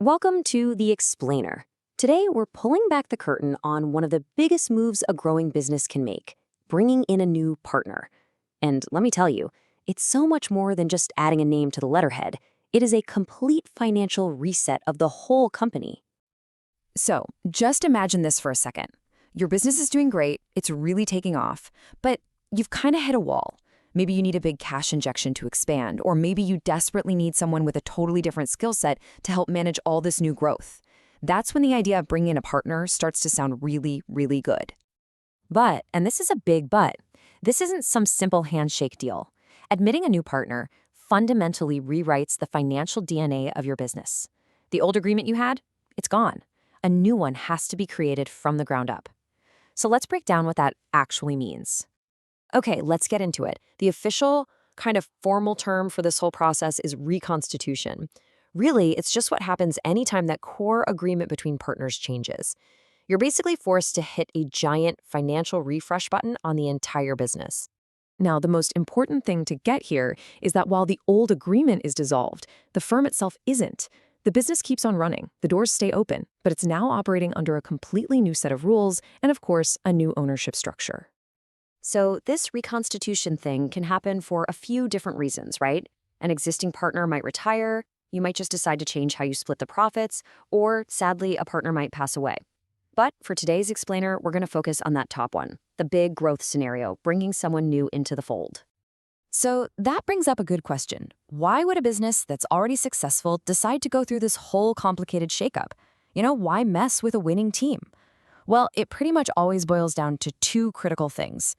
Welcome to The Explainer. Today, we're pulling back the curtain on one of the biggest moves a growing business can make, bringing in a new partner. And let me tell you, it's so much more than just adding a name to the letterhead. It is a complete financial reset of the whole company. So, just imagine this for a second. Your business is doing great, it's really taking off, but you've kind of hit a wall. Maybe you need a big cash injection to expand, or maybe you desperately need someone with a totally different skill set to help manage all this new growth. That's when the idea of bringing in a partner starts to sound really, really good. But, and this is a big but, this isn't some simple handshake deal. Admitting a new partner fundamentally rewrites the financial DNA of your business. The old agreement you had, it's gone. A new one has to be created from the ground up. So let's break down what that actually means. Okay, let's get into it. The official, kind of formal term for this whole process is reconstitution. Really, it's just what happens anytime that core agreement between partners changes. You're basically forced to hit a giant financial refresh button on the entire business. Now, the most important thing to get here is that while the old agreement is dissolved, the firm itself isn't. The business keeps on running, the doors stay open, but it's now operating under a completely new set of rules and, of course, a new ownership structure. So this reconstitution thing can happen for a few different reasons, right? An existing partner might retire, you might just decide to change how you split the profits, or sadly, a partner might pass away. But for today's explainer, we're going to focus on that top one, the big growth scenario, bringing someone new into the fold. So that brings up a good question. Why would a business that's already successful decide to go through this whole complicated shakeup? Why mess with a winning team? Well, it pretty much always boils down to two critical things.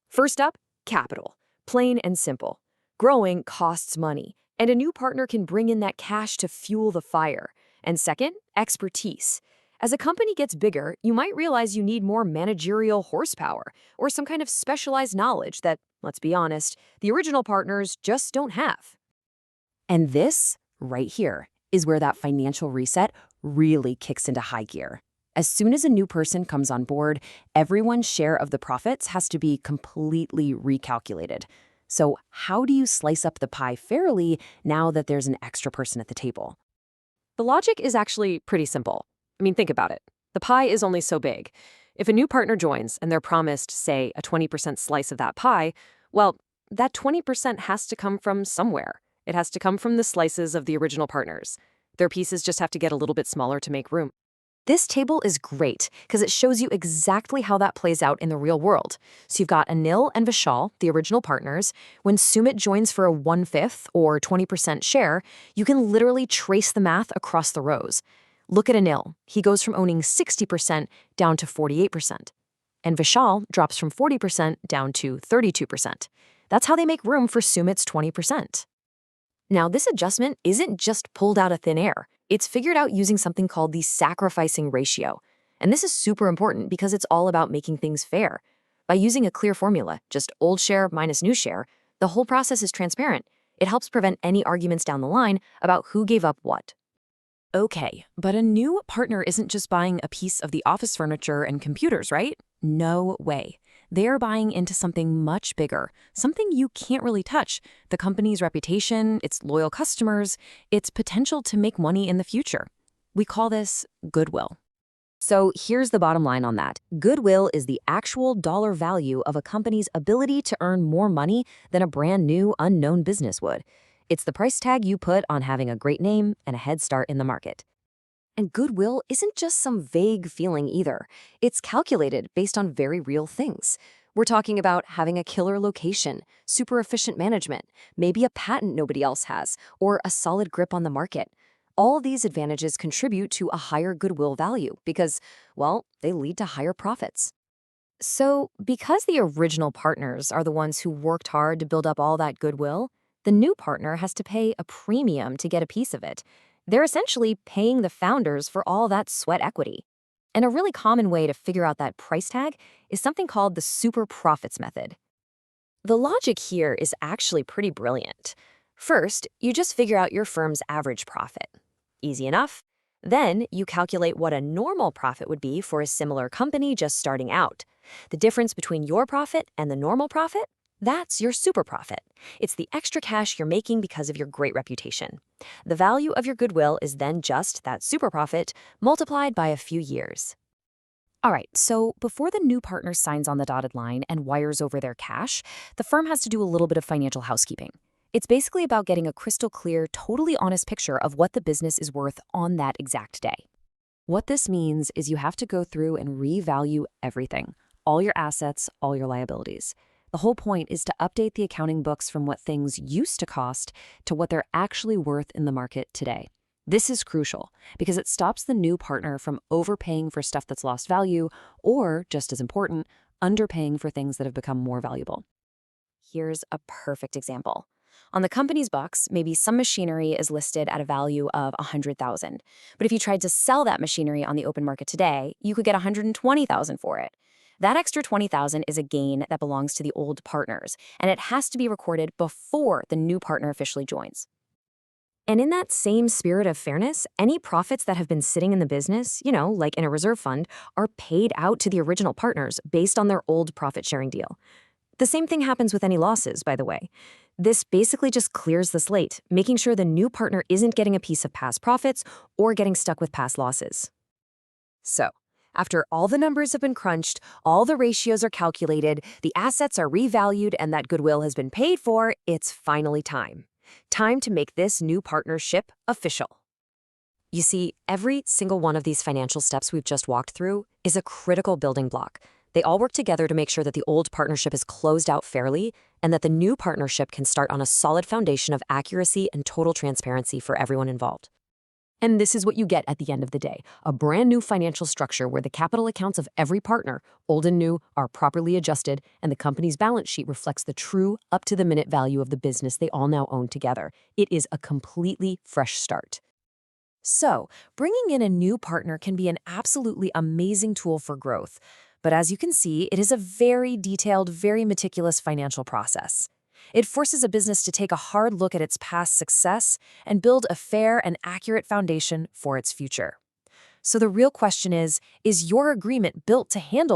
First up, capital. Plain and simple. Growing costs money, and a new partner can bring in that cash to fuel the fire. And second, expertise. As a company gets bigger, you might realize you need more managerial horsepower or some kind of specialized knowledge that, let's be honest, the original partners just don't have. And this, right here, is where that financial reset really kicks into high gear. As soon as a new person comes on board, everyone's share of the profits has to be completely recalculated. So how do you slice up the pie fairly now that there's an extra person at the table? The logic is actually pretty simple. Think about it. The pie is only so big. If a new partner joins and they're promised, say, a 20% slice of that pie, well, that 20% has to come from somewhere. It has to come from the slices of the original partners. Their pieces just have to get a little bit smaller to make room. This table is great because it shows you exactly how that plays out in the real world. So you've got Anil and Vishal, the original partners. When Sumit joins for a 1/5 or 20% share, you can literally trace the math across the rows. Look at Anil. He goes from owning 60% down to 48%. And Vishal drops from 40% down to 32%. That's how they make room for Sumit's 20%. Now, this adjustment isn't just pulled out of thin air. It's figured out using something called the sacrificing ratio. And this is super important because it's all about making things fair. By using a clear formula, just old share minus new share, the whole process is transparent. It helps prevent any arguments down the line about who gave up what. Okay, but a new partner isn't just buying a piece of the office furniture and computers, right? No way. They're buying into something much bigger, something you can't really touch: the company's reputation, its loyal customers, its potential to make money in the future. We call this goodwill. So here's the bottom line on that. Goodwill is the actual dollar value of a company's ability to earn more money than a brand new, unknown business would. It's the price tag you put on having a great name and a head start in the market. And goodwill isn't just some vague feeling either. It's calculated based on very real things. We're talking about having a killer location, super efficient management, maybe a patent nobody else has, or a solid grip on the market. All these advantages contribute to a higher goodwill value because, well, they lead to higher profits. So, because the original partners are the ones who worked hard to build up all that goodwill, the new partner has to pay a premium to get a piece of it. They're essentially paying the founders for all that sweat equity. And a really common way to figure out that price tag is something called the super profits method. The logic here is actually pretty brilliant. First, you just figure out your firm's average profit. Easy enough. Then you calculate what a normal profit would be for a similar company just starting out. The difference between your profit and the normal profit? That's your super profit. It's the extra cash you're making because of your great reputation. The value of your goodwill is then just that super profit multiplied by a few years. All right, so before the new partner signs on the dotted line and wires over their cash, the firm has to do a little bit of financial housekeeping. It's basically about getting a crystal clear, totally honest picture of what the business is worth on that exact day. What this means is you have to go through and revalue everything, all your assets, all your liabilities. The whole point is to update the accounting books from what things used to cost to what they're actually worth in the market today. This is crucial because it stops the new partner from overpaying for stuff that's lost value or, just as important, underpaying for things that have become more valuable. Here's a perfect example. On the company's books, maybe some machinery is listed at a value of $100,000. But if you tried to sell that machinery on the open market today, you could get $120,000 for it. That extra $20,000 is a gain that belongs to the old partners, and it has to be recorded before the new partner officially joins. And in that same spirit of fairness, any profits that have been sitting in the business, like in a reserve fund, are paid out to the original partners based on their old profit-sharing deal. The same thing happens with any losses, by the way. This basically just clears the slate, making sure the new partner isn't getting a piece of past profits or getting stuck with past losses. So, after all the numbers have been crunched, all the ratios are calculated, the assets are revalued, and that goodwill has been paid for, it's finally time. Time to make this new partnership official. You see, every single one of these financial steps we've just walked through is a critical building block. They all work together to make sure that the old partnership is closed out fairly and that the new partnership can start on a solid foundation of accuracy and total transparency for everyone involved. And this is what you get at the end of the day, a brand new financial structure where the capital accounts of every partner, old and new, are properly adjusted, and the company's balance sheet reflects the true, up-to-the-minute value of the business they all now own together. It is a completely fresh start. So, bringing in a new partner can be an absolutely amazing tool for growth. But as you can see, it is a very detailed, very meticulous financial process. It forces a business to take a hard look at its past success and build a fair and accurate foundation for its future. So the real question is your agreement built to handle